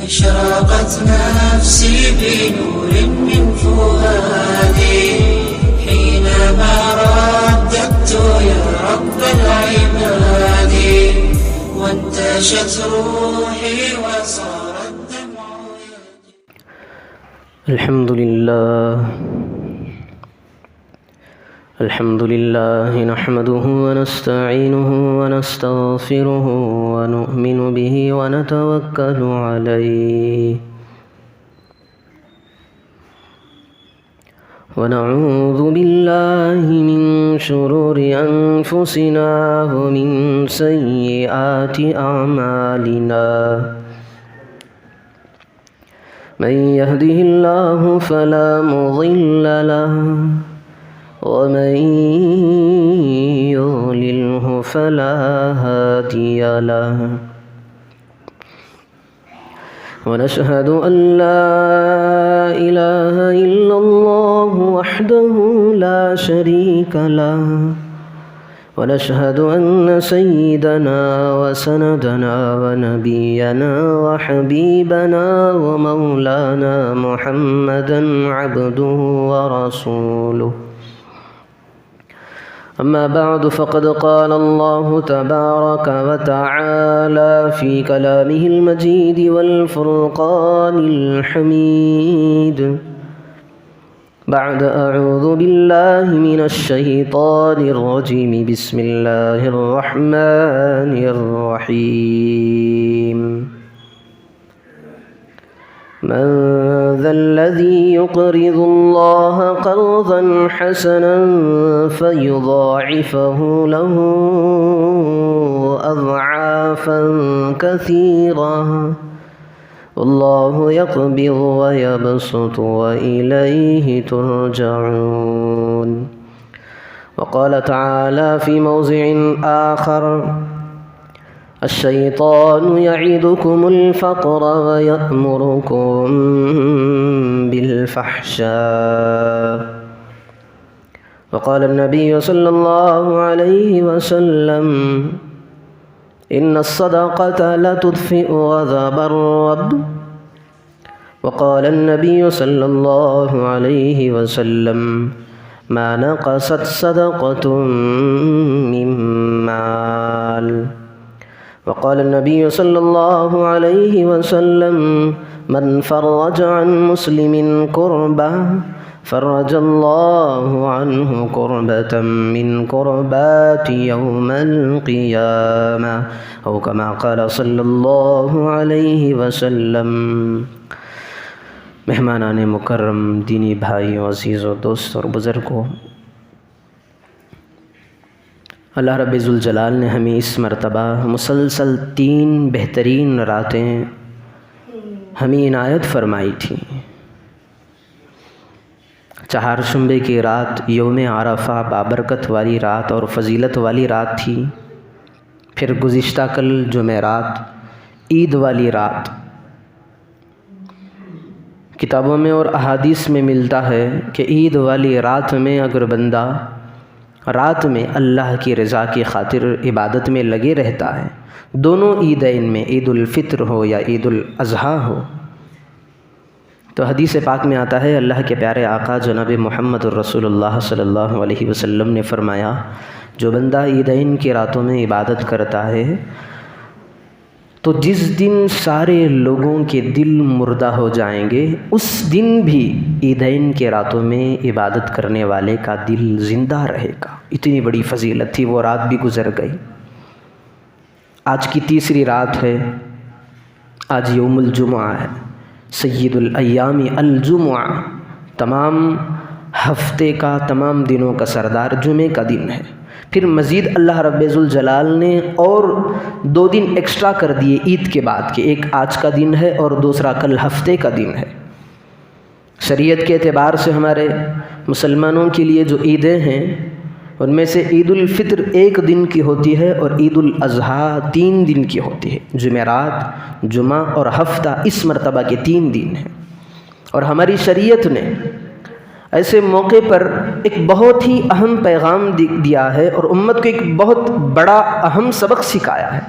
أشرقت نفسي بنور من فؤادي حينما رددت يا رب العباد وانتشت روحي وصار الدمع الحمد لله نحمده ونستعينه ونستغفره ونؤمن به ونتوكل عليه ونعوذ بالله من شرور أنفسنا ومن سيئات أعمالنا من يهده الله فلا مضل له ومن يضلله فلا هادي له ونشهد أن لا إله إلا الله وحده لا شريك له ونشهد أن سيدنا وسندنا ونبينا وحبيبنا ومولانا محمدا عبده ورسوله أما بعد فقد قال الله تبارك وتعالى في كلامه المجيد والفرقان الحميد بعد أعوذ بالله من الشيطان الرجيم بسم الله الرحمن الرحيم من ذا الذي يقرض الله قرضا حسنا فيضاعفه له أضعافا كثيرة والله يقبض ويبسط وإليه ترجعون وقال تعالى في موضع آخر الشيطان يعدكم الفقر ويأمركم بالفحشاء وقال النبي صلى الله عليه وسلم إن الصدقة لتطفئ غضب الرب وقال النبي صلى الله عليه وسلم ما نقصت صدقة من مال وقال النبي صلى الله عليه وسلم من فرج عن مسلم كربة فرج الله عنه كربة من كربات يوم القيامة أو كما قال صلى الله عليه وسلم مہمانان مکرم، دینی بھائیوں، عزیزوں، دوستوں اور بزرگوں، اللہ رب ذوالجلال نے ہمیں اس مرتبہ مسلسل 3 بہترین راتیں ہمیں عنایت فرمائی تھیں۔ چہارشنبے کی رات یوم عرفہ بابرکت والی رات اور فضیلت والی رات تھی، پھر گزشتہ کل جمعرات عید والی رات۔ کتابوں میں اور احادیث میں ملتا ہے کہ عید والی رات میں اگر بندہ رات میں اللہ کی رضا کی خاطر عبادت میں لگے رہتا ہے، دونوں عیدین میں عید الفطر ہو یا عید الاضحیٰ ہو، تو حدیث پاک میں آتا ہے اللہ کے پیارے آقا جناب محمد الرسول اللہ صلی اللہ علیہ وسلم نے فرمایا، جو بندہ عیدین کی راتوں میں عبادت کرتا ہے تو جس دن سارے لوگوں کے دل مردہ ہو جائیں گے، اس دن بھی عیدین کے راتوں میں عبادت کرنے والے کا دل زندہ رہے گا۔ اتنی بڑی فضیلت تھی، وہ رات بھی گزر گئی۔ آج کی تیسری رات ہے، آج یوم الجمعہ ہے، سید الایام الجمعہ، تمام ہفتے کا، تمام دنوں کا سردار جمعے کا دن ہے۔ پھر مزید اللہ رب ذوالجلال نے اور 2 دن ایکسٹرا کر دیے عید کے بعد، کہ ایک آج کا دن ہے اور دوسرا کل ہفتے کا دن ہے۔ شریعت کے اعتبار سے ہمارے مسلمانوں کے لیے جو عیدیں ہیں، ان میں سے عید الفطر 1 دن کی ہوتی ہے اور عید الاضحیٰ 3 دن کی ہوتی ہے۔ جمعرات، جمعہ اور ہفتہ اس مرتبہ کے 3 دن ہیں، اور ہماری شریعت نے ایسے موقع پر ایک بہت ہی اہم پیغام دیا ہے اور امت کو ایک بہت بڑا اہم سبق سکھایا ہے۔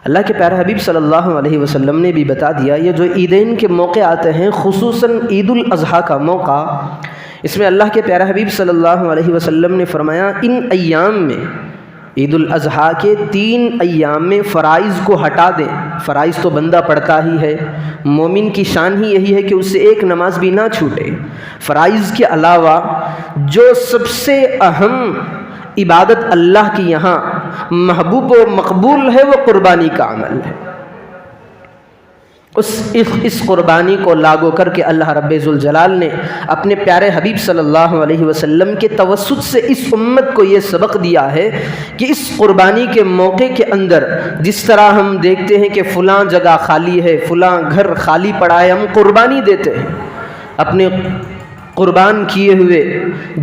اللہ کے پیارے حبیب صلی اللہ علیہ وسلم نے بھی بتا دیا، یہ جو عیدین کے موقع آتے ہیں، خصوصاً عید الاضحیٰ کا موقع، اس میں اللہ کے پیارے حبیب صلی اللہ علیہ وسلم نے فرمایا ان ایام میں، عید الاضحیٰ کے 3 ایام میں فرائض کو ہٹا دیں۔ فرائض تو بندہ پڑھتا ہی ہے، مومن کی شان ہی یہی ہے کہ اس سے ایک نماز بھی نہ چھوٹے۔ فرائض کے علاوہ جو سب سے اہم عبادت اللہ کی یہاں محبوب و مقبول ہے، وہ قربانی کا عمل ہے۔ اس قربانی کو لاگو کر کے اللہ رب ذوالجلال نے اپنے پیارے حبیب صلی اللہ علیہ وسلم کے توسط سے اس امت کو یہ سبق دیا ہے کہ اس قربانی کے موقع کے اندر جس طرح ہم دیکھتے ہیں کہ فلاں جگہ خالی ہے، فلاں گھر خالی پڑا ہے، ہم قربانی دیتے ہیں، اپنے قربان کیے ہوئے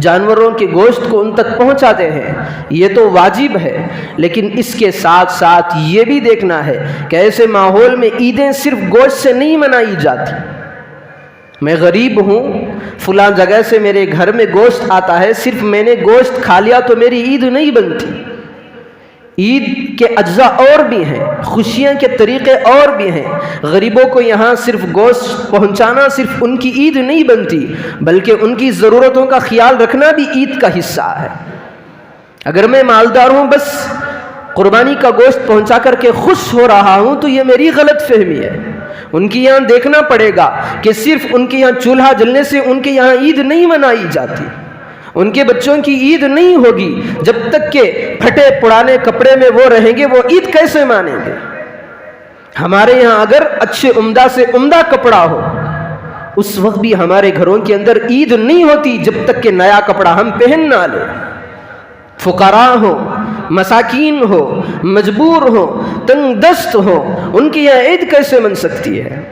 جانوروں کے گوشت کو ان تک پہنچاتے ہیں، یہ تو واجب ہے، لیکن اس کے ساتھ ساتھ یہ بھی دیکھنا ہے کہ ایسے ماحول میں عیدیں صرف گوشت سے نہیں منائی جاتی۔ میں غریب ہوں، فلاں جگہ سے میرے گھر میں گوشت آتا ہے، صرف میں نے گوشت کھا لیا تو میری عید نہیں بنتی۔ عید کے اجزاء اور بھی ہیں، خوشیاں کے طریقے اور بھی ہیں۔ غریبوں کو یہاں صرف گوشت پہنچانا صرف ان کی عید نہیں بنتی، بلکہ ان کی ضرورتوں کا خیال رکھنا بھی عید کا حصہ ہے۔ اگر میں مالدار ہوں، بس قربانی کا گوشت پہنچا کر کے خوش ہو رہا ہوں، تو یہ میری غلط فہمی ہے۔ ان کی یہاں دیکھنا پڑے گا کہ صرف ان کے یہاں چولہا جلنے سے ان کے یہاں عید نہیں منائی جاتی، ان کے بچوں کی عید نہیں ہوگی جب تک کہ پھٹے پرانے کپڑے میں وہ رہیں گے، وہ عید کیسے مانیں گے؟ ہمارے یہاں اگر اچھے عمدہ سے عمدہ کپڑا ہو، اس وقت بھی ہمارے گھروں کے اندر عید نہیں ہوتی جب تک کہ نیا کپڑا ہم پہن نہ لیں۔ فقراء ہو، مساکین ہو، مجبور ہو، تنگ دست ہو، ان کی یہاں عید کیسے من سکتی ہے؟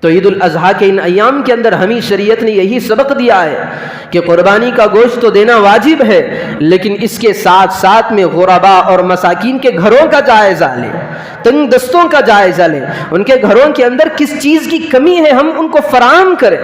تو عید الاضحیٰ کے ان ایام کے اندر ہمیں شریعت نے یہی سبق دیا ہے کہ قربانی کا گوشت تو دینا واجب ہے، لیکن اس کے ساتھ ساتھ میں غرباء اور مساکین کے گھروں کا جائزہ لیں، تنگ دستوں کا جائزہ لیں، ان کے گھروں کے اندر کس چیز کی کمی ہے ہم ان کو فراہم کریں۔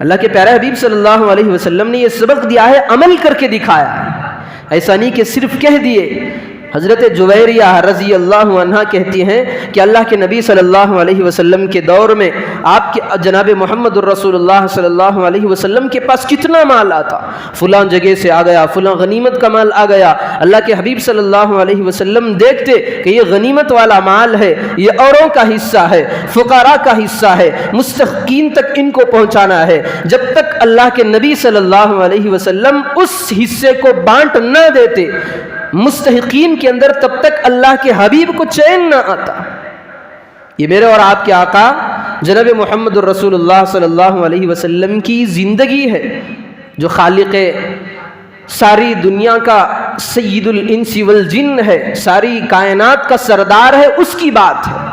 اللہ کے پیارے حبیب صلی اللہ علیہ وسلم نے یہ سبق دیا ہے، عمل کر کے دکھایا ہے، ایسا نہیں کہ صرف کہہ دیے۔ حضرت جویریہ رضی اللہ عنہ کہتی ہیں کہ اللہ کے نبی صلی اللہ علیہ وسلم کے دور میں آپ کے جناب محمد الرسول اللہ صلی اللہ علیہ وسلم کے پاس کتنا مال آتا، فلاں جگہ سے آ گیا، فلاں غنیمت کا مال آ گیا۔ اللہ کے حبیب صلی اللہ علیہ وسلم دیکھتے کہ یہ غنیمت والا مال ہے، یہ اوروں کا حصہ ہے، فقراء کا حصہ ہے، مستحقین تک ان کو پہنچانا ہے۔ جب تک اللہ کے نبی صلی اللہ علیہ وسلم اس حصے کو بانٹ نہ دیتے مستحقین کے اندر، تب تک اللہ کے حبیب کو چین نہ آتا۔ یہ میرے اور آپ کے آقا جناب محمد الرسول اللہ صلی اللہ علیہ وسلم کی زندگی ہے، جو خالق ساری دنیا کا سید الانس والجن ہے، ساری کائنات کا سردار ہے، اس کی بات ہے۔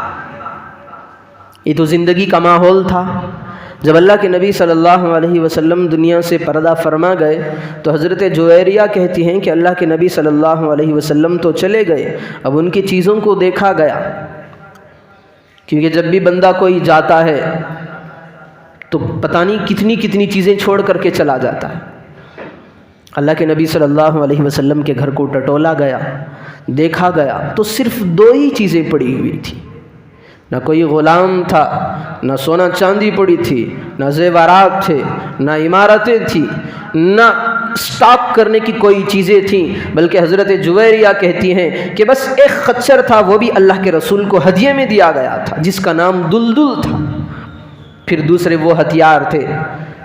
یہ تو زندگی کا ماحول تھا۔ جب اللہ کے نبی صلی اللہ علیہ وسلم دنیا سے پردہ فرما گئے تو حضرت جویریہ کہتی ہیں کہ اللہ کے نبی صلی اللہ علیہ وسلم تو چلے گئے، اب ان کی چیزوں کو دیکھا گیا، کیونکہ جب بھی بندہ کوئی جاتا ہے تو پتہ نہیں کتنی کتنی چیزیں چھوڑ کر کے چلا جاتا ہے۔ اللہ کے نبی صلی اللہ علیہ وسلم کے گھر کو ٹٹولا گیا، دیکھا گیا تو صرف 2 ہی چیزیں پڑی ہوئی تھی، نہ کوئی غلام تھا، نہ سونا چاندی پڑی تھی، نہ زیورات تھے، نہ عمارتیں تھیں، نہ سٹاک کرنے کی کوئی چیزیں تھیں، بلکہ حضرت جویریہ کہتی ہیں کہ بس ایک خچر تھا، وہ بھی اللہ کے رسول کو ہدیے میں دیا گیا تھا، جس کا نام دلدل تھا۔ پھر دوسرے وہ ہتھیار تھے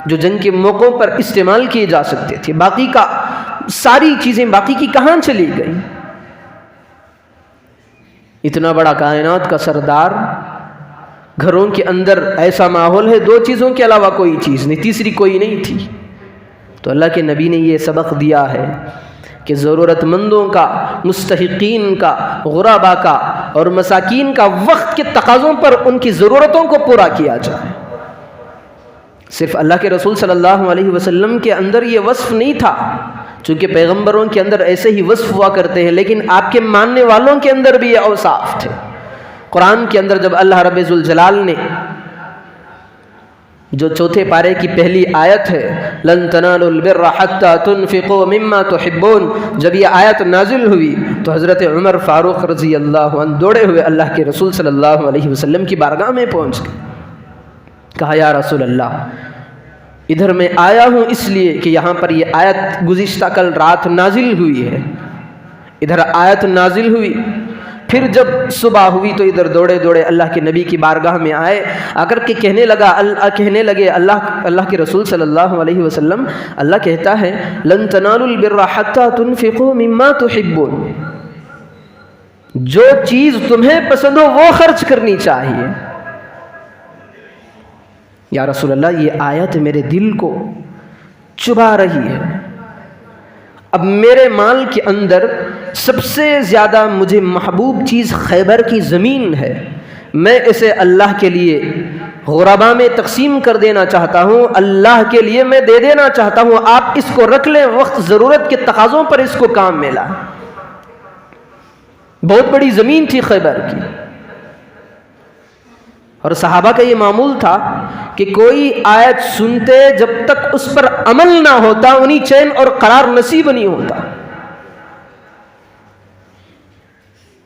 جو جنگ کے موقعوں پر استعمال کیے جا سکتے تھے، باقی کا ساری چیزیں باقی کی کہاں چلی گئی؟ اتنا بڑا کائنات کا سردار، گھروں کے اندر ایسا ماحول ہے، 2 چیزوں کے علاوہ کوئی چیز نہیں، تیسری کوئی نہیں تھی۔ تو اللہ کے نبی نے یہ سبق دیا ہے کہ ضرورت مندوں کا، مستحقین کا، غرباء کا اور مساکین کا وقت کے تقاضوں پر ان کی ضرورتوں کو پورا کیا جائے۔ صرف اللہ کے رسول صلی اللہ علیہ وسلم کے اندر یہ وصف نہیں تھا، چونکہ پیغمبروں کے اندر ایسے ہی وصف ہوا کرتے ہیں، لیکن آپ کے ماننے والوں کے اندر بھی یہ اوصاف تھے۔ قرآن کے اندر جب اللہ رب ذوالجلال نے جو چوتھے پارے کی پہلی آیت ہے، لن تنالوا البر حتى تنفقوا مما تحبون، جب یہ آیت نازل ہوئی تو حضرت عمر فاروق رضی اللہ عنہ دوڑے ہوئے اللہ کے رسول صلی اللہ علیہ وسلم کی بارگاہ میں پہنچ گئے. کہا یا رسول اللہ، ادھر میں آیا ہوں اس لیے کہ یہاں پر یہ آیت گزشتہ کل رات نازل ہوئی ہے. ادھر آیت نازل ہوئی، پھر جب صبح ہوئی تو ادھر دوڑے دوڑے اللہ کے نبی کی بارگاہ میں آئے، آ کر کے کہنے لگے اللہ کے رسول صلی اللہ علیہ وسلم، اللہ کہتا ہے لن تنالوا البر حتى تنفقوا مما تحبون، جو چیز تمہیں پسند ہو وہ خرچ کرنی چاہیے. یا رسول اللہ، یہ آیت میرے دل کو چبھا رہی ہے. اب میرے مال کے اندر سب سے زیادہ مجھے محبوب چیز خیبر کی زمین ہے، میں اسے اللہ کے لیے غربا میں تقسیم کر دینا چاہتا ہوں، اللہ کے لیے میں دے دینا چاہتا ہوں، آپ اس کو رکھ لیں، وقت ضرورت کے تقاضوں پر اس کو کام میں لائیں. بہت بڑی زمین تھی خیبر کی، اور صحابہ کا یہ معمول تھا کہ کوئی آیت سنتے جب تک اس پر عمل نہ ہوتا انہیں چین اور قرار نصیب نہیں ہوتا.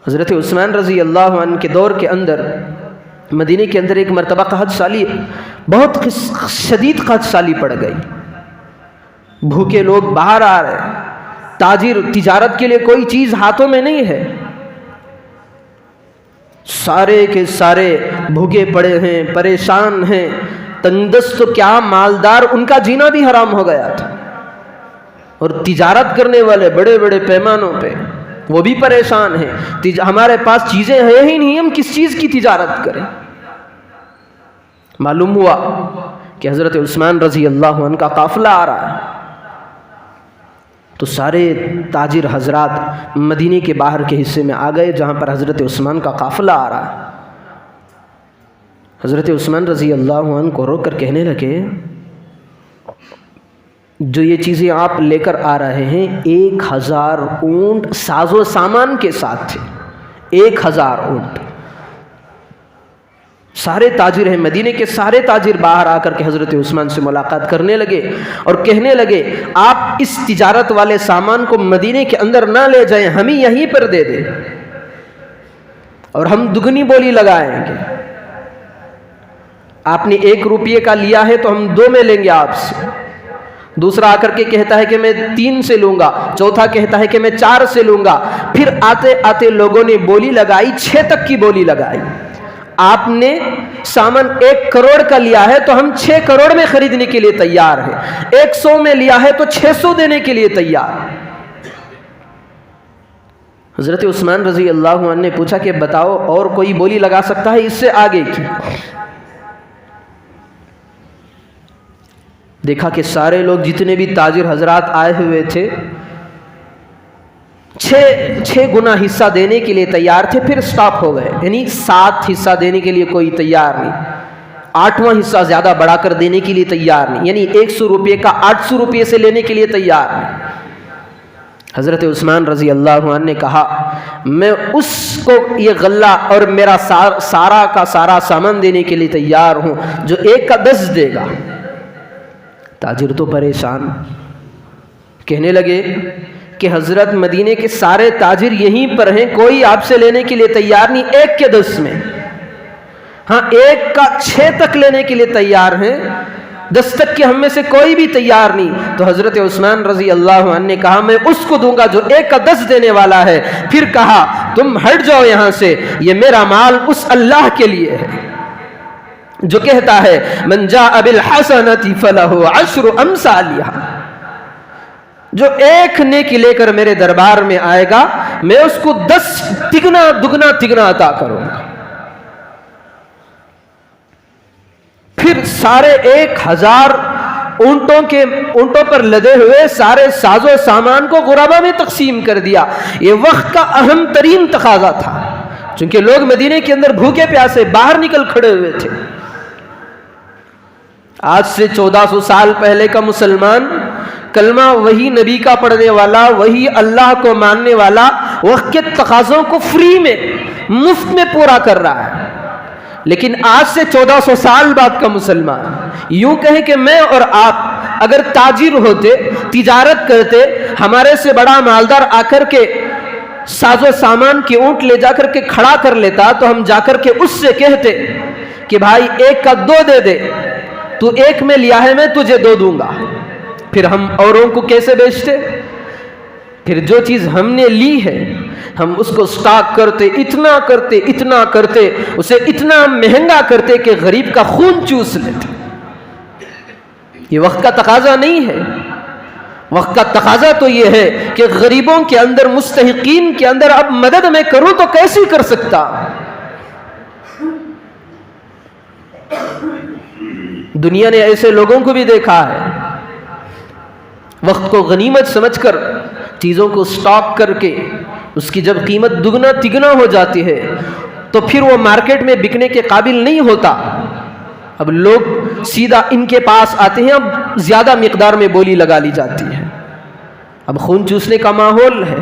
حضرت عثمان رضی اللہ عنہ کے دور کے اندر مدینے کے اندر ایک مرتبہ قحط سالی، بہت شدید قحط سالی پڑ گئی. بھوکے لوگ باہر آ رہے، تاجر تجارت کے لیے کوئی چیز ہاتھوں میں نہیں ہے، سارے کے سارے بھوکے پڑے ہیں، پریشان ہیں، تندرست تو کیا مالدار، ان کا جینا بھی حرام ہو گیا تھا. اور تجارت کرنے والے بڑے بڑے پیمانوں پہ وہ بھی پریشان ہیں، ہمارے پاس چیزیں ہیں ہی نہیں، ہم کس چیز کی تجارت کریں. معلوم ہوا کہ حضرت عثمان رضی اللہ عنہ کا قافلہ آ رہا ہے، تو سارے تاجر حضرات مدینے کے باہر کے حصے میں آ گئے جہاں پر حضرت عثمان کا قافلہ آ رہا ہے. حضرت عثمان رضی اللہ عنہ کو روک کر کہنے لگے، جو یہ چیزیں آپ لے کر آ رہے ہیں 1000 اونٹ ساز و سامان کے ساتھ تھے. 1000 اونٹ. سارے تاجر ہیں، مدینے کے سارے تاجر باہر آ کر کے حضرت عثمان سے ملاقات کرنے لگے اور کہنے لگے آپ اس تجارت والے سامان کو مدینے کے اندر نہ لے جائیں، ہمیں یہیں پر دے دیں اور ہم دگنی بولی لگائیں گے. آپ نے 1 روپیے کا لیا ہے تو ہم 2 میں لیں گے آپ سے. دوسرا آ کر کے کہتا ہے کہ میں 3 سے لوں گا، چوتھا کہتا ہے کہ میں 4 سے لوں گا. پھر آتے آتے لوگوں نے بولی لگائی، 6 تک کی بولی لگائی. آپ نے سامان 1 کروڑ کا لیا ہے تو ہم 6 کروڑ میں خریدنے کے لیے تیار ہیں، 100 میں لیا ہے تو 600 دینے کے لیے تیار. حضرت عثمان رضی اللہ عنہ نے پوچھا کہ بتاؤ اور کوئی بولی لگا سکتا ہے اس سے آگے کی؟ دیکھا کہ سارے لوگ جتنے بھی تاجر حضرات آئے ہوئے تھے 6 گنا حصہ دینے کے لیے تیار تھے، پھر سٹاپ ہو گئے. یعنی 7 حصہ دینے کے لیے کوئی تیار نہیں، 8واں حصہ زیادہ بڑھا کر دینے کے لیے تیار نہیں، یعنی 100 روپے کا 800 روپے سے لینے کے لیے تیار نہیں. حضرت عثمان رضی اللہ عنہ نے کہا میں اس کو یہ غلہ اور میرا سارا کا سارا سامان دینے کے لیے تیار ہوں جو 1 کا 10 دے گا. تاجر تو پریشان، کہنے لگے کہ حضرت مدینے کے سارے تاجر یہیں پر ہیں، کوئی آپ سے لینے کے لیے تیار نہیں 1 کے 10 میں. ہاں 1 کا 6 تک لینے کے لیے تیار ہیں، 10 تک کے ہم میں سے کوئی بھی تیار نہیں. تو حضرت عثمان رضی اللہ عنہ نے کہا میں اس کو دوں گا جو 1 کا 10 دینے والا ہے. پھر کہا تم ہٹ جاؤ یہاں سے، یہ میرا مال اس اللہ کے لیے ہے جو کہتا ہے من جاء بالحسنۃ فلہ 10 امثالھا، جو 1 نیکی لے کر میرے دربار میں آئے گا میں اس کو 10 دگنا عطا کروں گا. پھر سارے 1000 اونٹوں پر لدے ہوئے سارے ساز و سامان کو غربا میں تقسیم کر دیا. یہ وقت کا اہم ترین تقاضا تھا، چونکہ لوگ مدینے کے اندر بھوکے پیاسے باہر نکل کھڑے ہوئے تھے. آج سے 1400 سال پہلے کا مسلمان، کلمہ وہی نبی کا پڑھنے والا، وہی اللہ کو ماننے والا، وقت کے تقاضوں کو فری میں مفت میں پورا کر رہا ہے. لیکن آج سے 1400 سال بعد کا مسلمان یوں کہے کہ میں اور آپ اگر تاجر ہوتے، تجارت کرتے، ہمارے سے بڑا مالدار آ کر کے ساز و سامان کے اونٹ لے جا کر کے کھڑا کر لیتا تو ہم جا کر کے اس سے کہتے کہ بھائی 1 کا 2 دے دے، تو 1 میں لیا ہے میں تجھے 2 دوں گا۔ پھر ہم اوروں کو کیسے بیچتے؟ پھر جو چیز ہم نے لی ہے ہم اس کو سٹاک کرتے، اتنا کرتے اسے اتنا مہنگا کرتے کہ غریب کا خون چوس لیتے۔ یہ وقت کا تقاضا نہیں ہے، وقت کا تقاضا تو یہ ہے کہ غریبوں کے اندر، مستحقین کے اندر اب مدد میں کروں تو کیسے کر سکتا؟ دنیا نے ایسے لوگوں کو بھی دیکھا ہے، وقت کو غنیمت سمجھ کر چیزوں کو سٹاک کر کے اس کی جب قیمت دگنا تگنا ہو جاتی ہے تو پھر وہ مارکیٹ میں بکنے کے قابل نہیں ہوتا۔ اب لوگ سیدھا ان کے پاس آتے ہیں، اب زیادہ مقدار میں بولی لگا لی جاتی ہے۔ اب خون چوسنے کا ماحول ہے،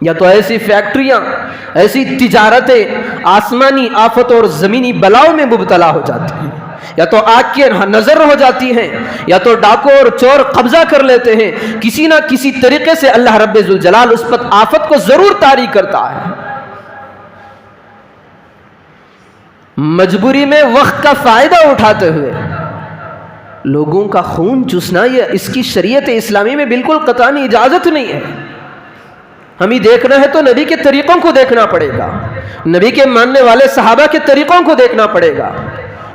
یا تو ایسی فیکٹریاں، ایسی تجارتیں آسمانی آفت اور زمینی بلاؤں میں مبتلا ہو جاتی ہیں، یا تو آگ کی نظر ہو جاتی ہیں، یا تو ڈاکو اور چور قبضہ کر لیتے ہیں۔ کسی نہ کسی طریقے سے اللہ رب ذوالجلال اس پر آفت کو ضرور طاری کرتا ہے۔ مجبوری میں وقت کا فائدہ اٹھاتے ہوئے لوگوں کا خون چوسنا، یہ اس کی شریعت اسلامی میں بالکل قطعی اجازت نہیں ہے۔ ہمیں دیکھنا ہے تو نبی کے طریقوں کو دیکھنا پڑے گا، نبی کے ماننے والے صحابہ کے طریقوں کو دیکھنا پڑے گا۔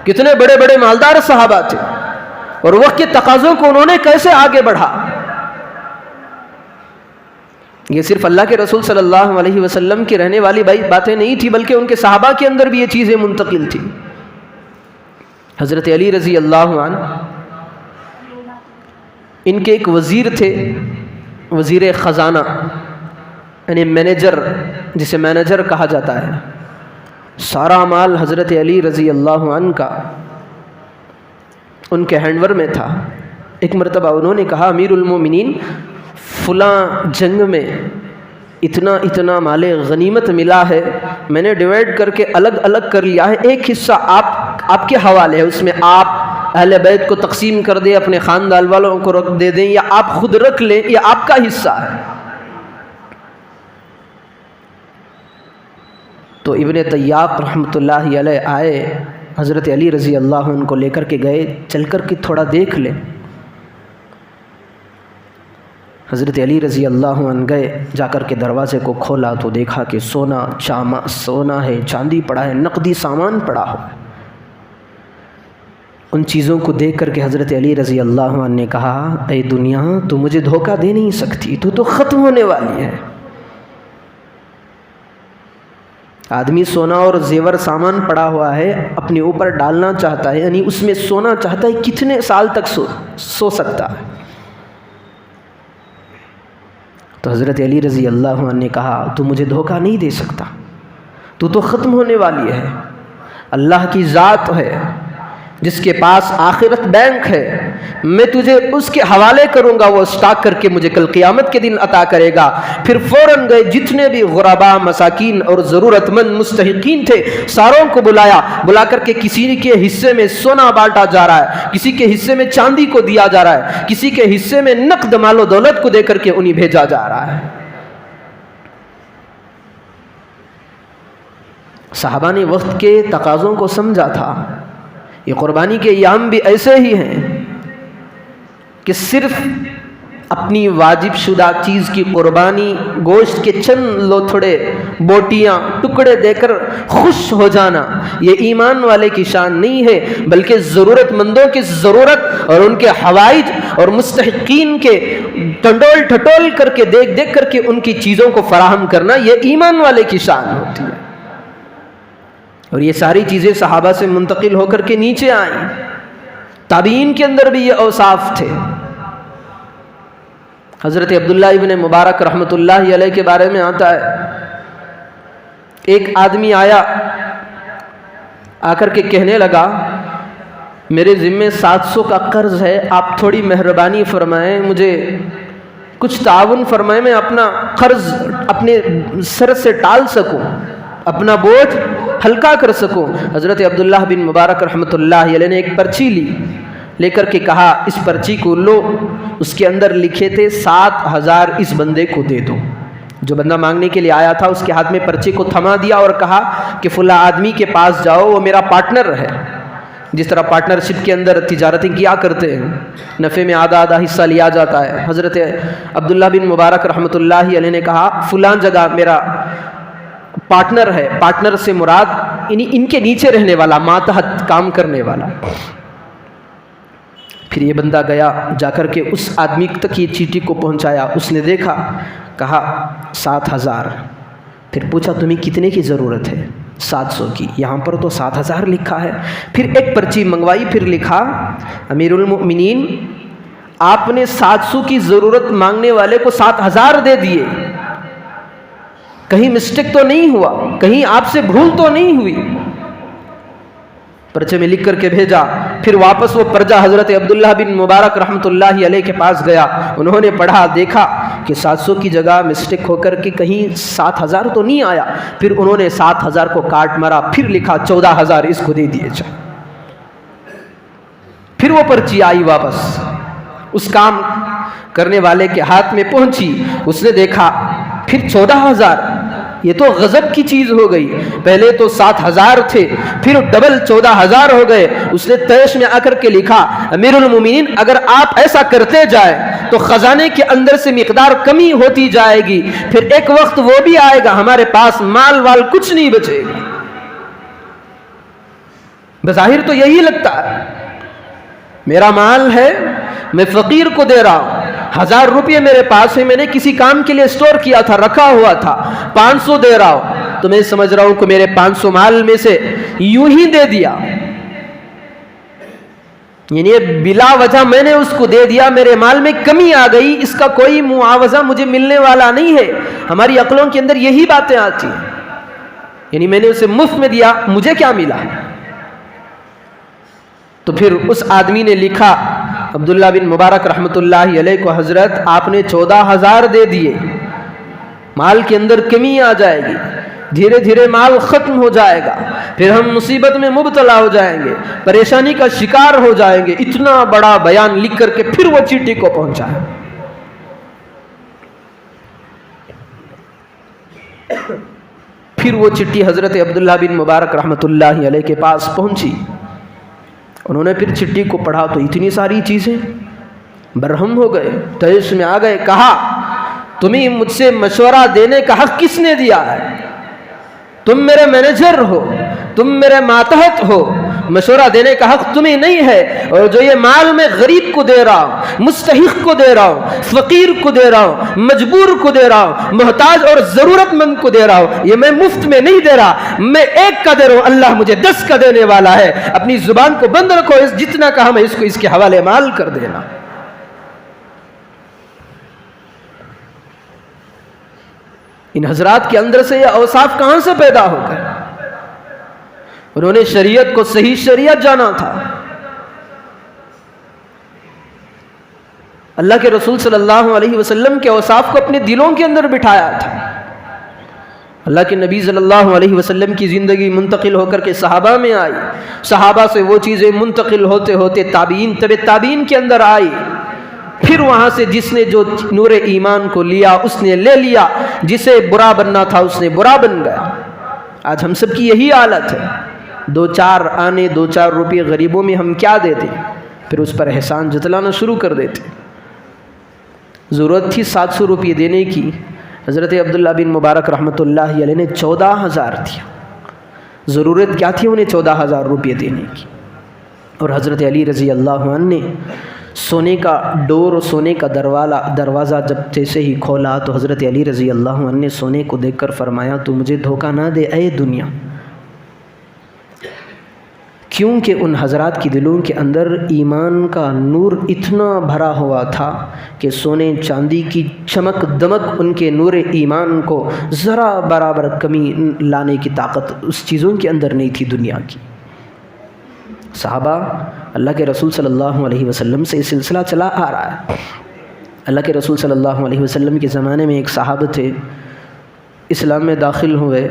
کتنے بڑے بڑے مالدار صحابہ تھے اور وقت کے تقاضوں کو انہوں نے کیسے آگے بڑھا۔ یہ صرف اللہ کے رسول صلی اللہ علیہ وسلم کی رہنے والی باتیں نہیں تھی، بلکہ ان کے صحابہ کے اندر بھی یہ چیزیں منتقل تھی۔ حضرت علی رضی اللہ عنہ، ان کے ایک وزیر تھے، وزیر خزانہ، یعنی مینیجر، جسے مینیجر کہا جاتا ہے۔ سارا مال حضرت علی رضی اللہ عنہ کا ان کے ہینڈور میں تھا۔ ایک مرتبہ انہوں نے کہا، امیر المومنین، فلاں جنگ میں اتنا مال غنیمت ملا ہے، میں نے ڈیوائڈ کر کے الگ الگ کر لیا ہے، ایک حصہ آپ کے حوالے ہے، اس میں آپ اہل بیت کو تقسیم کر دیں، اپنے خاندان والوں کو رکھ دے دیں، یا آپ خود رکھ لیں، یہ آپ کا حصہ ہے۔ تو ابن طیاب رحمۃ اللہ علیہ آئے، حضرت علی رضی اللہ عنہ کو لے کر کے گئے، چل کر کے تھوڑا دیکھ لیں۔ حضرت علی رضی اللہ عنہ گئے، جا کر کے دروازے کو کھولا تو دیکھا کہ سونا ہے، چاندی پڑا ہے، نقدی سامان پڑا ہو۔ ان چیزوں کو دیکھ کر کے حضرت علی رضی اللہ عنہ نے کہا، اے دنیا، تو مجھے دھوکہ دے نہیں سکتی، تو ختم ہونے والی ہے۔ آدمی سونا اور زیور سامان پڑا ہوا ہے، اپنے اوپر ڈالنا چاہتا ہے، یعنی اس میں سونا چاہتا ہے، کتنے سال تک سو سکتا ہے۔ تو حضرت علی رضی اللہ عنہ نے کہا، تو مجھے دھوکہ نہیں دے سکتا، تو ختم ہونے والی ہے۔ اللہ کی ذات ہے جس کے پاس آخرت بینک ہے، میں تجھے اس کے حوالے کروں گا، وہ سٹاک کر کے مجھے کل قیامت کے دن عطا کرے گا۔ پھر فوراً گئے، جتنے بھی غربا، مساکین اور ضرورت مند مستحقین تھے ساروں کو بلا کر کے کسی کے حصے میں سونا بانٹا جا رہا ہے، کسی کے حصے میں چاندی کو دیا جا رہا ہے، کسی کے حصے میں نقد مال و دولت کو دے کر کے انہیں بھیجا جا رہا ہے۔ صحابہ نے وقت کے تقاضوں کو سمجھا تھا۔ یہ قربانی کے ایام بھی ایسے ہی ہیں کہ صرف اپنی واجب شدہ چیز کی قربانی، گوشت کے چند لوتھڑے، بوٹیاں، ٹکڑے دے کر خوش ہو جانا، یہ ایمان والے کی شان نہیں ہے، بلکہ ضرورت مندوں کی ضرورت اور ان کے حوائج اور مستحقین کے ٹنڈول ٹھٹول کر کے دیکھ کر کے ان کی چیزوں کو فراہم کرنا، یہ ایمان والے کی شان ہوتی ہے۔ اور یہ ساری چیزیں صحابہ سے منتقل ہو کر کے نیچے آئیں۔ تابعین کے اندر بھی یہ اوصاف تھے۔ حضرت عبداللہ ابن مبارک رحمۃ اللہ علیہ کے بارے میں آتا ہے، ایک آدمی آیا، آ کر کے کہنے لگا، میرے ذمے 700 کا قرض ہے، آپ تھوڑی مہربانی فرمائیں، مجھے کچھ تعاون فرمائیں، میں اپنا قرض اپنے سر سے ٹال سکوں، اپنا بوجھ ہلکا کر سکوں۔ حضرت عبداللہ بن مبارک رحمۃ اللہ علیہ نے ایک پرچی لی، لے کر کے کہا اس پرچی کو لو، اس کے اندر لکھے تھے 7,000 اس بندے کو دے دو۔ جو بندہ مانگنے کے لیے آیا تھا اس کے ہاتھ میں پرچے کو تھما دیا اور کہا کہ فلاں آدمی کے پاس جاؤ، وہ میرا پارٹنر ہے۔ جس طرح پارٹنرشپ کے اندر تجارتیں کیا کرتے ہیں، نفع میں آدھا آدھا حصہ لیا جاتا ہے۔ حضرت عبداللہ بن مبارک رحمۃ اللہ علیہ نے کہا فلاں جگہ میرا پارٹنر ہے، پارٹنر سے مراد ان کے نیچے رہنے والا، ماتحت کام کرنے والا۔ پھر یہ بندہ گیا، جا کر کے اس آدمی تک یہ چیٹھی کو پہنچایا، اس نے دیکھا، کہا 7,000۔ پھر پوچھا تمہیں کتنے کی ضرورت ہے؟ 700 کی۔ یہاں پر تو 7,000 لکھا ہے۔ پھر ایک پرچی منگوائی، پھر لکھا امیر المؤمنین آپ نے 700 کی ضرورت مانگنے والے کو 7,000 دے دیے، کہیں مسٹیک تو نہیں ہوا، کہیں آپ سے بھول تو نہیں ہوئی؟ پرچے میں لکھ کر کے بھیجا۔ پھر واپس وہ پرجا حضرت عبداللہ بن مبارک رحمۃ اللہ علیہ کے پاس گیا، انہوں نے پڑھا، دیکھا کہ 700 کی جگہ مسٹیک ہو کر کے کہیں 7,000 تو نہیں آیا۔ پھر انہوں نے 7,000 کو کاٹ مارا، پھر لکھا 14,000 اس کو دے دیے جائے۔ پھر وہ پرچی آئی واپس، اس کام کرنے والے کے ہاتھ میں پہنچی، اس نے دیکھا پھر 14,000۔ یہ تو غضب کی چیز ہو گئی، پہلے تو 7,000 تھے، پھر ڈبل 14,000 ہو گئے۔ اس نے تیش میں آ کر کے لکھا امیر المومنین اگر آپ ایسا کرتے جائیں تو خزانے کے اندر سے مقدار کمی ہوتی جائے گی، پھر ایک وقت وہ بھی آئے گا ہمارے پاس مال وال کچھ نہیں بچے گا۔ بظاہر تو یہی لگتا ہے، میرا مال ہے، میں فقیر کو دے رہا ہوں، 1,000 روپے میرے پاس ہے، میں نے کسی کام کے لیے سٹور کیا تھا، رکھا ہوا تھا، 500 دے رہا ہوں، تو میں سمجھ رہا ہوں کہ میرے 500 مال میں سے یوں ہی دے دیا، یعنی بلا وجہ میں نے اس کو دے دیا، میرے مال میں کمی آ گئی، اس کا کوئی معاوضہ مجھے ملنے والا نہیں ہے۔ ہماری عقلوں کے اندر یہی باتیں آتی ہیں، یعنی میں نے اسے مفت میں دیا، مجھے کیا ملا؟ تو پھر اس آدمی نے لکھا عبداللہ بن مبارک رحمۃ اللہ علیہ کو حضرت آپ نے 14,000 دے دیے، مال کے اندر کمی آ جائے گی، دھیرے دھیرے مال ختم ہو جائے گا، پھر ہم مصیبت میں مبتلا ہو جائیں گے، پریشانی کا شکار ہو جائیں گے۔ اتنا بڑا بیان لکھ کر کے پھر وہ چٹھی کو پہنچایا۔ پھر وہ چٹھی حضرت عبداللہ بن مبارک رحمۃ اللہ علیہ کے پاس پہنچی، انہوں نے پھر چٹھی کو پڑھا تو اتنی ساری چیزیں، برہم ہو گئے، تیش میں آ گئے، کہا تمہیں مجھ سے مشورہ دینے کا حق کس نے دیا ہے؟ تم میرے مینیجر ہو، تم میرے ماتحت ہو، مشورہ دینے کا حق تمہیں نہیں ہے۔ اور جو یہ مال میں غریب کو دے رہا ہوں، مستحق کو دے رہا ہوں، فقیر کو دے رہا ہوں، مجبور کو دے رہا ہوں، محتاج اور ضرورت مند کو دے رہا ہوں، یہ میں مفت میں نہیں دے رہا، میں 1 کا دے رہا ہوں، اللہ مجھے 10 کا دینے والا ہے۔ اپنی زبان کو بند رکھو، جتنا کہا میں اس کو اس کے حوالے مال کر دینا۔ ان حضرات کے اندر سے یہ اوصاف کہاں سے پیدا ہو گئے؟ انہوں نے شریعت کو صحیح شریعت جانا تھا، اللہ کے رسول صلی اللہ علیہ وسلم کے اوصاف کو اپنے دلوں کے اندر بٹھایا تھا۔ اللہ کے نبی صلی اللہ علیہ وسلم کی زندگی منتقل ہو کر کے صحابہ میں آئی، صحابہ سے وہ چیزیں منتقل ہوتے ہوتے تابعین، تبع تابعین کے اندر آئی، پھر وہاں سے جس نے جو نور ایمان کو لیا اس نے لے لیا، جسے برا بننا تھا اس نے برا بن گیا۔ آج ہم سب کی یہی حالت ہے، 2-4 آنے 2-4 روپے غریبوں میں ہم کیا دیتے، پھر اس پر احسان جتلانا شروع کر دیتے۔ ضرورت تھی 700 روپے دینے کی، حضرت عبداللہ بن مبارک رحمۃ اللہ علیہ نے 14,000 دیا۔ ضرورت کیا تھی انہیں 14,000 روپے دینے کی؟ اور حضرت علی رضی اللہ عنہ نے سونے کا ڈور، سونے کا دروازہ جب جیسے ہی کھولا تو حضرت علی رضی اللہ عنہ نے سونے کو دیکھ کر فرمایا تو مجھے دھوکہ نہ دے اے دنیا، کیونکہ ان حضرات کی دلوں کے اندر ایمان کا نور اتنا بھرا ہوا تھا کہ سونے چاندی کی چمک دمک ان کے نور ایمان کو ذرا برابر کمی لانے کی طاقت اس چیزوں کے اندر نہیں تھی دنیا کی۔ صحابہ اللہ کے رسول صلی اللہ علیہ وسلم سے یہ سلسلہ چلا آ رہا ہے۔ اللہ کے رسول صلی اللہ علیہ وسلم کے زمانے میں ایک صحابہ تھے، اسلام میں داخل ہوئے،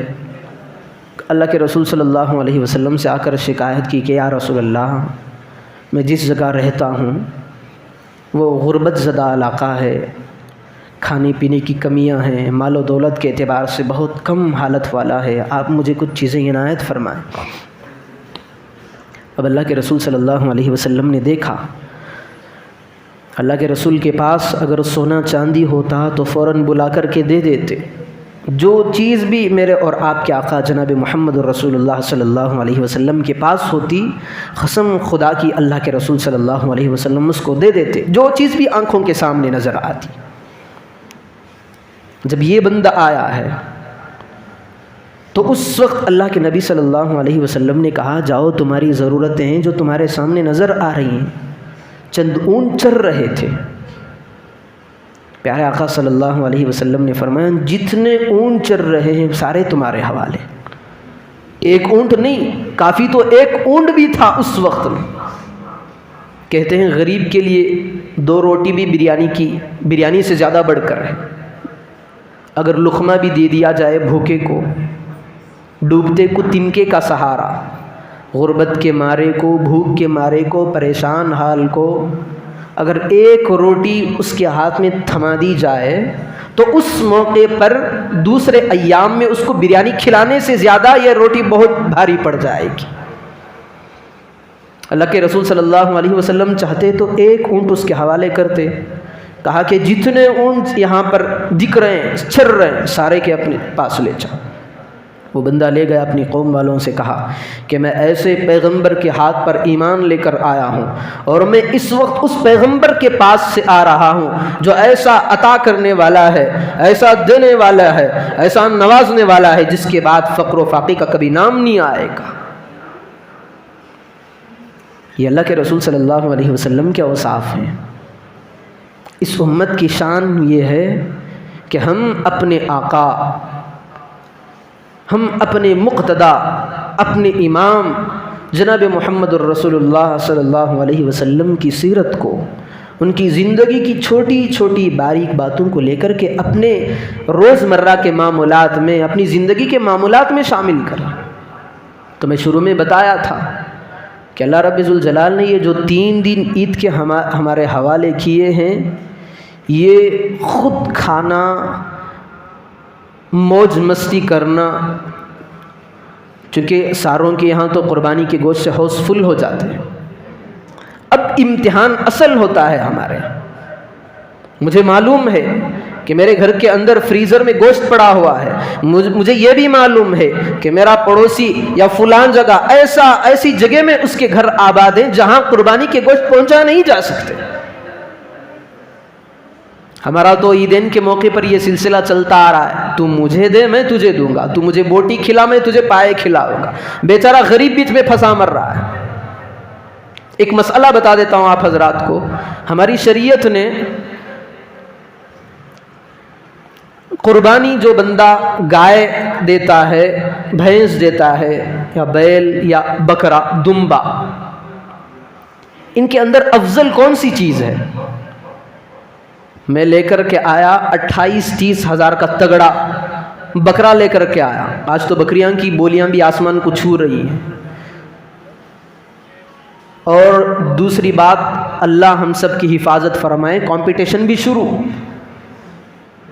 اللہ کے رسول صلی اللہ علیہ وسلم سے آ کر شکایت کی کہ یا رسول اللہ، میں جس جگہ رہتا ہوں وہ غربت زدہ علاقہ ہے، کھانے پینے کی کمیاں ہیں، مال و دولت کے اعتبار سے بہت کم حالت والا ہے، آپ مجھے کچھ چیزیں عنایت فرمائیں۔ اب اللہ کے رسول صلی اللہ علیہ وسلم نے دیکھا، اللہ کے رسول کے پاس اگر سونا چاندی ہوتا تو فوراً بلا کر کے دے دیتے، جو چیز بھی میرے اور آپ کے آقا جناب محمد رسول اللہ صلی اللہ علیہ وسلم کے پاس ہوتی، قسم خدا کی اللہ کے رسول صلی اللہ علیہ وسلم اس کو دے دیتے، جو چیز بھی آنکھوں کے سامنے نظر آتی۔ جب یہ بندہ آیا ہے تو اس وقت اللہ کے نبی صلی اللہ علیہ وسلم نے کہا جاؤ، تمہاری ضرورتیں ہیں جو تمہارے سامنے نظر آ رہی ہیں۔ چند اونٹ چر رہے تھے، پیارے آقا صلی اللہ علیہ وسلم نے فرمایا جتنے اونٹ چر رہے ہیں سارے تمہارے حوالے، ایک اونٹ نہیں، کافی تو ایک اونٹ بھی تھا اس وقت میں۔ کہتے ہیں غریب کے لیے 2 روٹی بھی بریانی سے زیادہ بڑھ کر ہے۔ اگر لقمہ بھی دے دیا جائے بھوکے کو، ڈوبتے کو تنکے کا سہارا، غربت کے مارے کو، بھوک کے مارے کو، پریشان حال کو، اگر ایک روٹی اس کے ہاتھ میں تھما دی جائے تو اس موقع پر دوسرے ایام میں اس کو بریانی کھلانے سے زیادہ یہ روٹی بہت بھاری پڑ جائے گی۔ اللہ کے رسول صلی اللہ علیہ وسلم چاہتے تو ایک اونٹ اس کے حوالے کرتے، کہا کہ جتنے اونٹ یہاں پر دکھ رہے ہیں چر رہے ہیں سارے کے اپنے پاس لے جاؤ۔ وہ بندہ لے گیا، اپنی قوم والوں سے کہا کہ میں ایسے پیغمبر کے ہاتھ پر ایمان لے کر آیا ہوں، اور میں اس وقت اس پیغمبر کے پاس سے آ رہا ہوں جو ایسا عطا کرنے والا ہے، ایسا دینے والا ہے، ایسا نوازنے والا ہے جس کے بعد فقر و فاقے کا کبھی نام نہیں آئے گا۔ یہ اللہ کے رسول صلی اللہ علیہ وسلم کے اوصاف ہیں۔ اس امت کی شان یہ ہے کہ ہم اپنے آقا، ہم اپنے مقتدا، اپنے امام جناب محمد الرسول اللہ صلی اللہ علیہ وسلم کی سیرت کو، ان کی زندگی کی چھوٹی چھوٹی باریک باتوں کو لے کر کے اپنے روزمرہ کے معمولات میں، اپنی زندگی کے معمولات میں شامل کریں۔ تو میں شروع میں بتایا تھا کہ اللہ رب ذوالجلال نے یہ جو 3 دن عید کے ہمارے حوالے کیے ہیں، یہ خود کھانا، موج مستی کرنا، چونکہ ساروں کے یہاں تو قربانی کے گوشت سے ہاؤس فل ہو جاتے ہیں۔ اب امتحان اصل ہوتا ہے ہمارے، مجھے معلوم ہے کہ میرے گھر کے اندر فریزر میں گوشت پڑا ہوا ہے، مجھے یہ بھی معلوم ہے کہ میرا پڑوسی یا فلان جگہ ایسی جگہ میں اس کے گھر آباد ہیں جہاں قربانی کے گوشت پہنچا نہیں جا سکتے۔ ہمارا تو عیدین کے موقع پر یہ سلسلہ چلتا آ رہا ہے، تو مجھے دے میں تجھے دوں گا، تو مجھے بوٹی کھلا میں تجھے پائے کھلاؤں گا۔ بیچارہ غریب بیچ میں پھنسا مر رہا ہے۔ ایک مسئلہ بتا دیتا ہوں آپ حضرات کو، ہماری شریعت نے قربانی جو بندہ گائے دیتا ہے، بھینس دیتا ہے، یا بیل یا بکرا، دمبا، ان کے اندر افضل کون سی چیز ہے؟ میں لے کر کے آیا 28-30 ہزار کا تگڑا بکرا لے کر کے آیا۔ آج تو بکریاں کی بولیاں بھی آسمان کو چھو رہی ہیں۔ اور دوسری بات، اللہ ہم سب کی حفاظت فرمائے، کمپٹیشن بھی شروع۔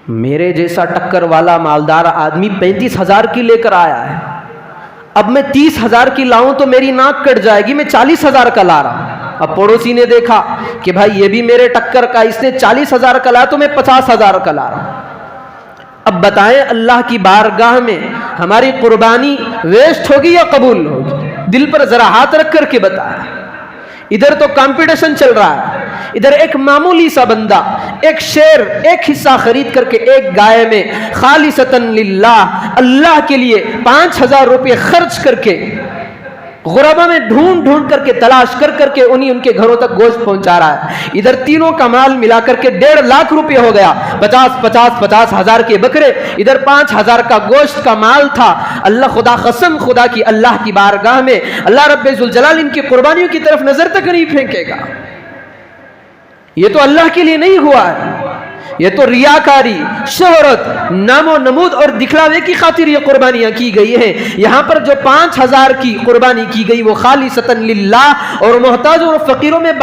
میرے جیسا ٹکر والا مالدار آدمی 35 ہزار کی لے کر آیا ہے، اب میں 30 ہزار کی لاؤں تو میری ناک کٹ جائے گی، میں 40 ہزار کا لا رہا ہوں۔ اب پڑوسی نے دیکھا کہ بھائی یہ بھی میرے ٹکر کا، اس نے 40 ہزار کا لایا تو میں 50 ہزار کا لا رہا ہوں۔ اب بتائیں اللہ کی بارگاہ میں ہماری قربانی ویسٹ ہوگی یا قبول ہوگی؟ دل پر ذرا ہاتھ رکھ کر کے بتایا۔ ادھر تو کمپٹیشن چل رہا ہے، ادھر ایک معمولی سا بندہ ایک شیر، ایک حصہ خرید کر کے ایک گائے میں خالصتاً للہ، اللہ کے لیے 5000 روپے خرچ کر کے غربا میں ڈھونڈ کر کے تلاش کر کے ان کے گھروں تک گوشت پہنچا رہا ہے۔ ادھر تینوں کا مال ملا کر کے 1.5 لاکھ روپے ہو گیا، 50 ہزار کے بکرے، ادھر 5000 کا گوشت کا مال تھا۔ اللہ خدا قسم خدا کی اللہ کی بارگاہ میں اللہ رب ذوالجلال ان کی قربانیوں کی طرف نظر تک نہیں پھینکے گا۔ یہ تو اللہ کے لیے نہیں ہوا ہے، یہ تو ریاکاری، شہرت، نام و نمود اور دکھلاوے کی خاطر یہ قربانیاں کی گئی ہیں۔ یہاں پر جو 5000 کی قربانی کی گئی وہ خالصتاً للہ اور محتاجوں اور فقیروں میں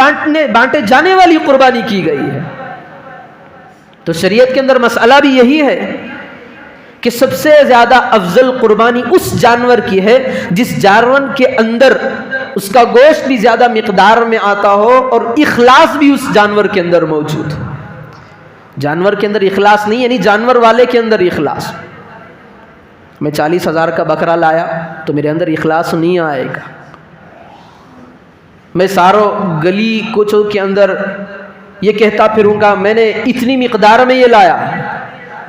بانٹے جانے والی قربانی کی گئی ہے۔ تو شریعت کے اندر مسئلہ بھی یہی ہے کہ سب سے زیادہ افضل قربانی اس جانور کی ہے جس جانور کے اندر اس کا گوشت بھی زیادہ مقدار میں آتا ہو اور اخلاص بھی اس جانور کے اندر موجود ہو۔ جانور کے اندر اخلاص نہیں یعنی جانور والے کے اندر اخلاص۔ میں 40,000 کا بکرا لایا تو میرے اندر اخلاص نہیں آئے گا۔ میں ساروں گلی کوچوں کے اندر یہ کہتا پھروں گا میں نے اتنی مقدار میں یہ لایا،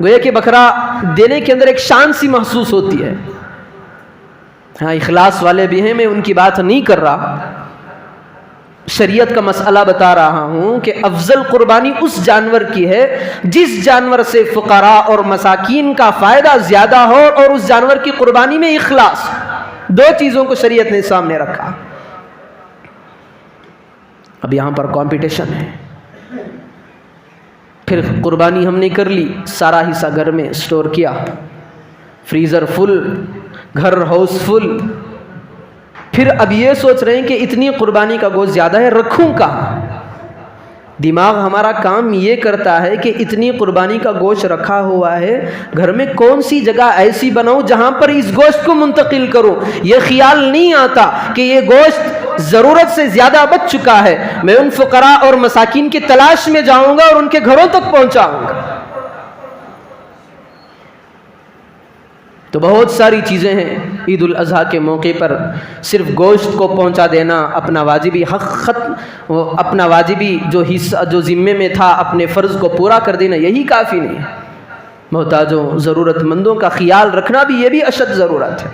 گویا کہ بکرا دینے کے اندر ایک شان سی محسوس ہوتی ہے۔ ہاں اخلاص والے بھی ہیں، میں ان کی بات نہیں کر رہا، شریعت کا مسئلہ بتا رہا ہوں کہ افضل قربانی اس جانور کی ہے جس جانور سے فقراء اور مساکین کا فائدہ زیادہ ہو اور اس جانور کی قربانی میں اخلاص۔ دو چیزوں کو شریعت نے سامنے رکھا۔ اب یہاں پر کمپٹیشن ہے، پھر قربانی ہم نے کر لی، سارا حصہ گھر میں سٹور کیا، فریزر فل، گھر ہاؤس فل، پھر اب یہ سوچ رہے ہیں کہ اتنی قربانی کا گوشت زیادہ ہے، رکھوں کہاں؟ دماغ ہمارا کام یہ کرتا ہے کہ اتنی قربانی کا گوشت رکھا ہوا ہے، گھر میں کون سی جگہ ایسی بناؤں جہاں پر اس گوشت کو منتقل کروں۔ یہ خیال نہیں آتا کہ یہ گوشت ضرورت سے زیادہ بچ چکا ہے، میں ان فقراء اور مساکین کی تلاش میں جاؤں گا اور ان کے گھروں تک پہنچاؤں گا۔ تو بہت ساری چیزیں ہیں عید الاضحیٰ کے موقع پر صرف گوشت کو پہنچا دینا، اپنا واجبی حق ختم، اپنا واجبی جو حصہ جو ذمے میں تھا اپنے فرض کو پورا کر دینا، یہی کافی نہیں ہے۔ محتاجوں ضرورت مندوں کا خیال رکھنا بھی یہ بھی اشد ضرورت ہے۔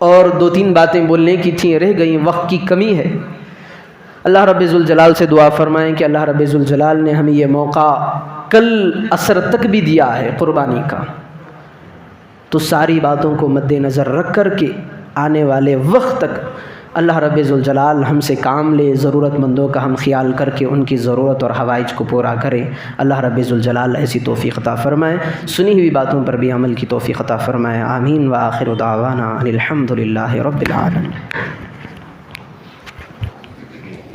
اور 2-3 باتیں بولنے کی تھیں، رہ گئیں، وقت کی کمی ہے۔ اللہ رب ذوالجلال سے دعا فرمائیں کہ اللہ رب ذوالجلال نے ہمیں یہ موقع کل عصر تک بھی دیا ہے قربانی کا، تو ساری باتوں کو مد نظر رکھ کر کے آنے والے وقت تک اللہ رب ذوالجلال ہم سے کام لے، ضرورت مندوں کا ہم خیال کر کے ان کی ضرورت اور حوائج کو پورا کریں۔ اللہ رب ذوالجلال ایسی توفیق عطا فرمائے، سنی ہوئی باتوں پر بھی عمل کی توفیق عطا فرمائے۔ آمین۔ وآخر دعوانا ان الحمد للہ رب العالمین۔